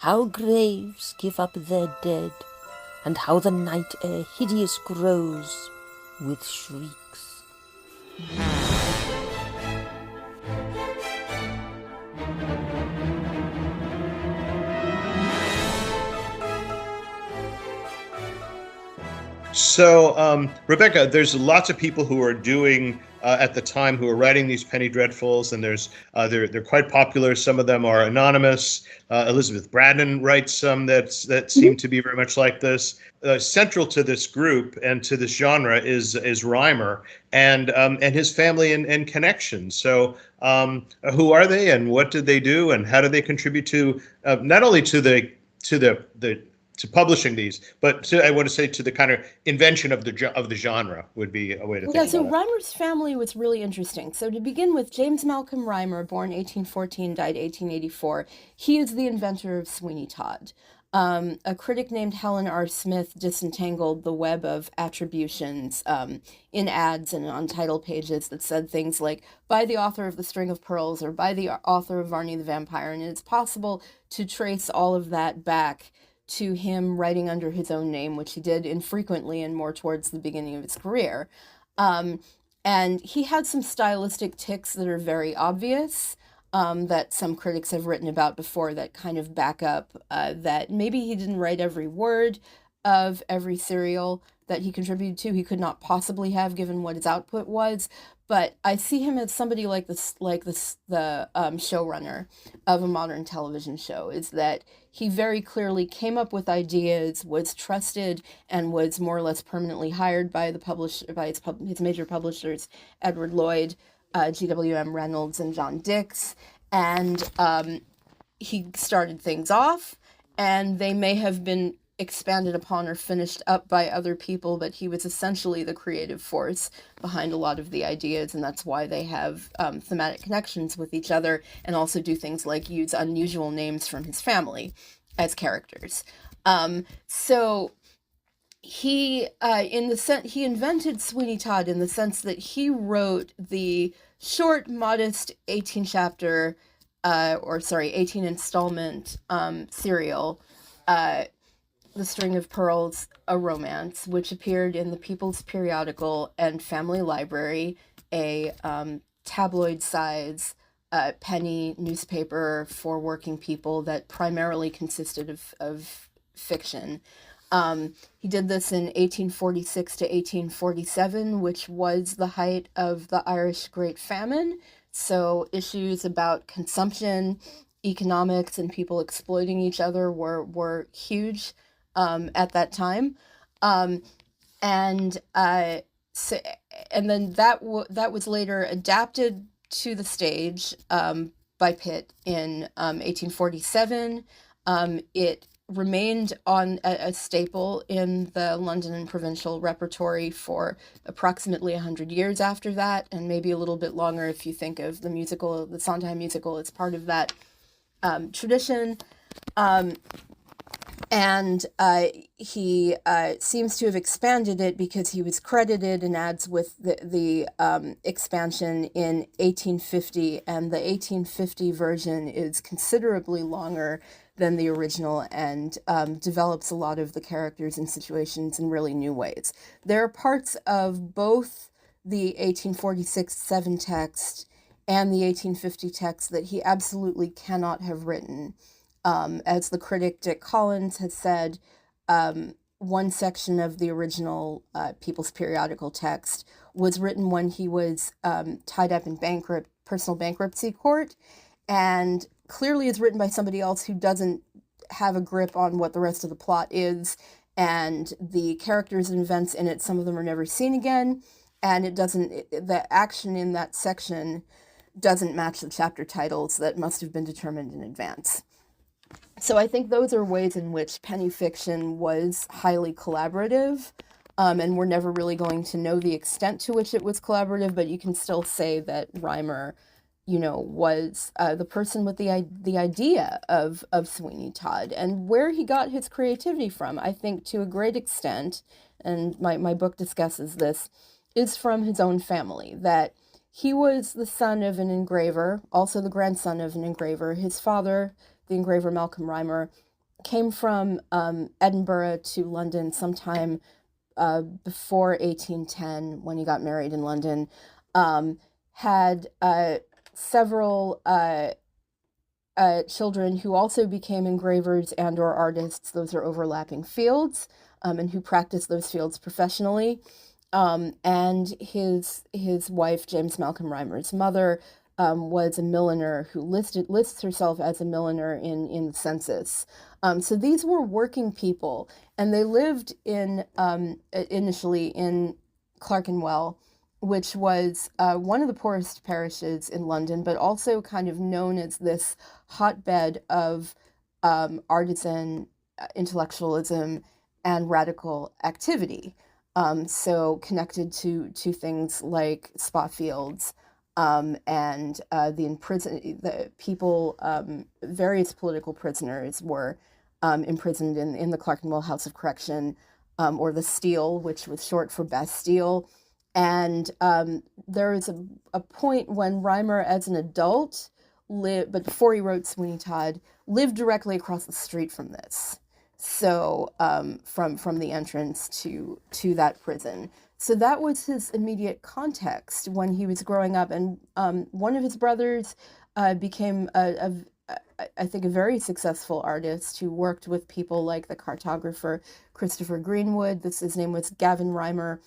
how graves give up their dead, and how the night air hideous grows with shrieks. So, Rebecca, there's lots of people who are doing at the time who are writing these penny dreadfuls, and they're quite popular. Some of them are anonymous. Elizabeth Braddon writes some that seem to be very much like this. Central to this group and to this genre is Rymer and his family and connections. So, who are they, and what did they do, and how do they contribute to not only to publishing these, but I want to say to the kind of invention of the genre would be a way to think about it. So Rymer's family was really interesting. So to begin with, James Malcolm Rymer, born 1814, died 1884. He is the inventor of Sweeney Todd. A critic named Helen R. Smith disentangled the web of attributions in ads and on title pages that said things like, by the author of The String of Pearls or by the author of Varney the Vampire. And it's possible to trace all of that back to him writing under his own name, which he did infrequently and more towards the beginning of his career. And he had some stylistic tics that are very obvious, that some critics have written about before that kind of back up that maybe he didn't write every word of every serial that he contributed to. He could not possibly have, given what his output was. But I see him as somebody like the showrunner of a modern television show, is that he very clearly came up with ideas, was trusted, and was more or less permanently hired by his major publishers, Edward Lloyd, G.W.M. Reynolds, and John Dix. And he started things off, and they may have been expanded upon or finished up by other people, but he was essentially the creative force behind a lot of the ideas, and that's why they have thematic connections with each other, and also do things like use unusual names from his family as characters. So he invented Sweeney Todd in the sense that he wrote the short, modest 18 installment serial, The String of Pearls, a romance, which appeared in the People's Periodical and Family Library, a tabloid-size penny newspaper for working people that primarily consisted of fiction. He did this in 1846 to 1847, which was the height of the Irish Great Famine. So issues about consumption, economics, and people exploiting each other were huge at that time. And then that was later adapted to the stage by Pitt in 1847. It remained on a staple in the London and provincial repertory for approximately 100 years after that, and maybe a little bit longer if you think of the Sondheim musical as part of that tradition. And he seems to have expanded it because he was credited in ads with the expansion in 1850, and the 1850 version is considerably longer than the original and develops a lot of the characters and situations in really new ways. There are parts of both the 1846-7 text and the 1850 text that he absolutely cannot have written. As the critic Dick Collins has said, one section of the original People's Periodical text was written when he was tied up in personal bankruptcy court, and clearly is written by somebody else who doesn't have a grip on what the rest of the plot is, and the characters and events in it, some of them are never seen again, and the action in that section doesn't match the chapter titles that must have been determined in advance. So I think those are ways in which penny fiction was highly collaborative, and we're never really going to know the extent to which it was collaborative, but you can still say that Rymer, was the person with the idea of Sweeney Todd, and where he got his creativity from, I think to a great extent, and my book discusses this, is from his own family, that he was the son of an engraver, also the grandson of an engraver. His father, the engraver Malcolm Rymer, came from Edinburgh to London sometime before 1810 when he got married in London, had several children who also became engravers and or artists. Those are overlapping fields, and who practiced those fields professionally. And his wife, James Malcolm Rymer's mother, was a milliner who lists herself as a milliner in the census. So these were working people, and they lived in initially in Clerkenwell, which was one of the poorest parishes in London, but also kind of known as this hotbed of artisan intellectualism and radical activity. So connected to things like spot fields, and the people, various political prisoners were imprisoned in the Clerkenwell House of Correction, or the Steel, which was short for Bastille. And there is a point when Rymer, as an adult, but before he wrote Sweeney Todd, lived directly across the street from this. So from the entrance to that prison. So that was his immediate context when he was growing up. And one of his brothers became, I think, a very successful artist who worked with people like the cartographer Christopher Greenwood. His name was Gavin Rymer.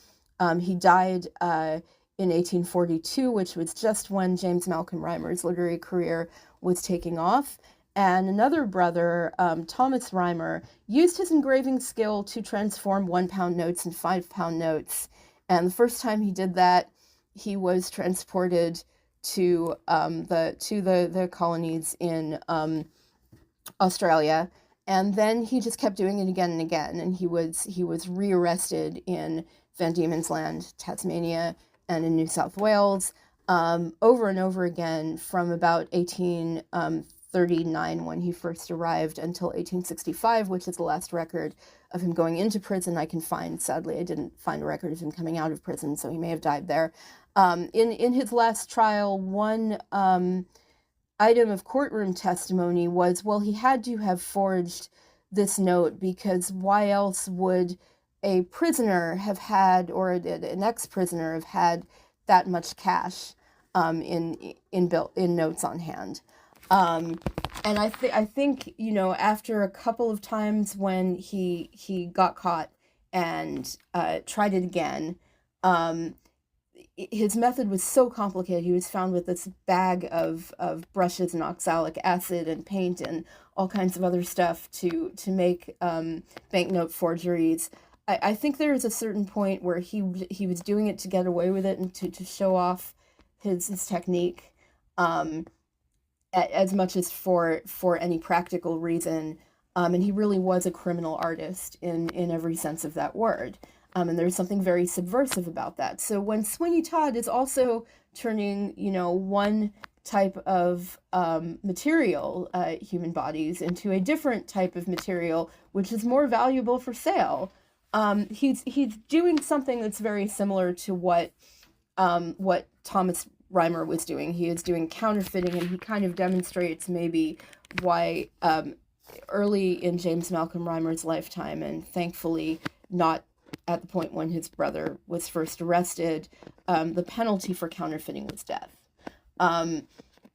He died in 1842, which was just when James Malcolm Rymer's literary career was taking off. And another brother, Thomas Rymer, used his engraving skill to transform 1-pound notes and 5-pound notes. And the first time he did that, he was transported to the colonies in Australia. And then he just kept doing it again and again. And he was rearrested in Van Diemen's Land, Tasmania, and in New South Wales, over and over again from about 1839 when he first arrived until 1865, which is the last record of him going into prison I can find. Sadly, I didn't find a record of him coming out of prison, so he may have died there. In his last trial, one item of courtroom testimony was, well, he had to have forged this note because why else would a prisoner have had, or an ex-prisoner have had, that much cash in notes on hand. And I think after a couple of times when he got caught and tried it again, his method was so complicated. He was found with this bag of brushes and oxalic acid and paint and all kinds of other stuff to make banknote forgeries. I think there is a certain point where he was doing it to get away with it and to show off his technique, as much as for any practical reason. And he really was a criminal artist in every sense of that word. And there's something very subversive about that. So when Sweeney Todd is also turning, one type of material, human bodies, into a different type of material, which is more valuable for sale, he's doing something that's very similar to what Thomas Rymer was doing. He is doing counterfeiting, and he kind of demonstrates maybe why early in James Malcolm Rymer's lifetime, and thankfully not at the point when his brother was first arrested, the penalty for counterfeiting was death.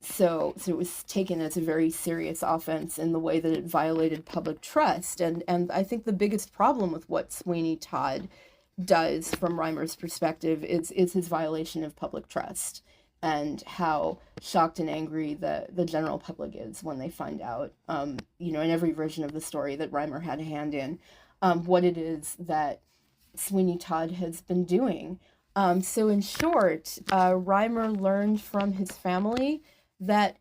So it was taken as a very serious offense in the way that it violated public trust. And I think the biggest problem with what Sweeney Todd does from Rymer's perspective is his violation of public trust, and how shocked and angry the general public is when they find out, in every version of the story that Rymer had a hand in, what it is that Sweeney Todd has been doing. So in short, Rymer learned from his family that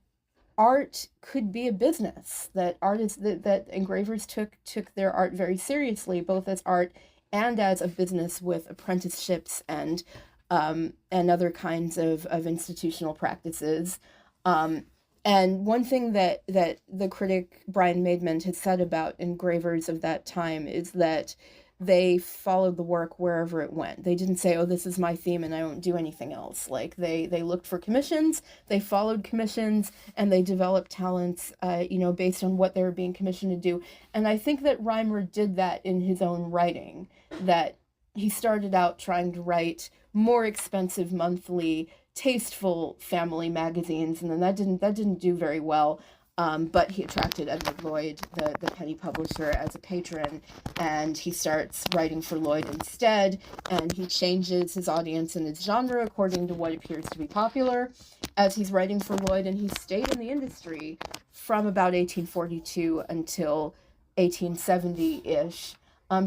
art could be a business, that that engravers took their art very seriously, both as art and as a business with apprenticeships and other kinds of institutional practices. And one thing that the critic Brian Maidment has said about engravers of that time is that they followed the work wherever it went. They didn't say, oh, this is my theme and I won't do anything else. Like they looked for commissions, they followed commissions, and they developed talents, based on what they were being commissioned to do. And I think that Rymer did that in his own writing, that he started out trying to write more expensive monthly, tasteful family magazines, and then that didn't do very well. But he attracted Edward Lloyd, the penny publisher, as a patron, and he starts writing for Lloyd instead, and he changes his audience and his genre according to what appears to be popular as he's writing for Lloyd, and he stayed in the industry from about 1842 until 1870-ish,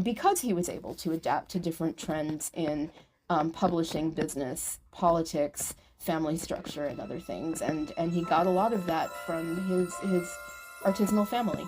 because he was able to adapt to different trends in publishing, business, politics, family structure, and other things, and he got a lot of that from his artisanal family.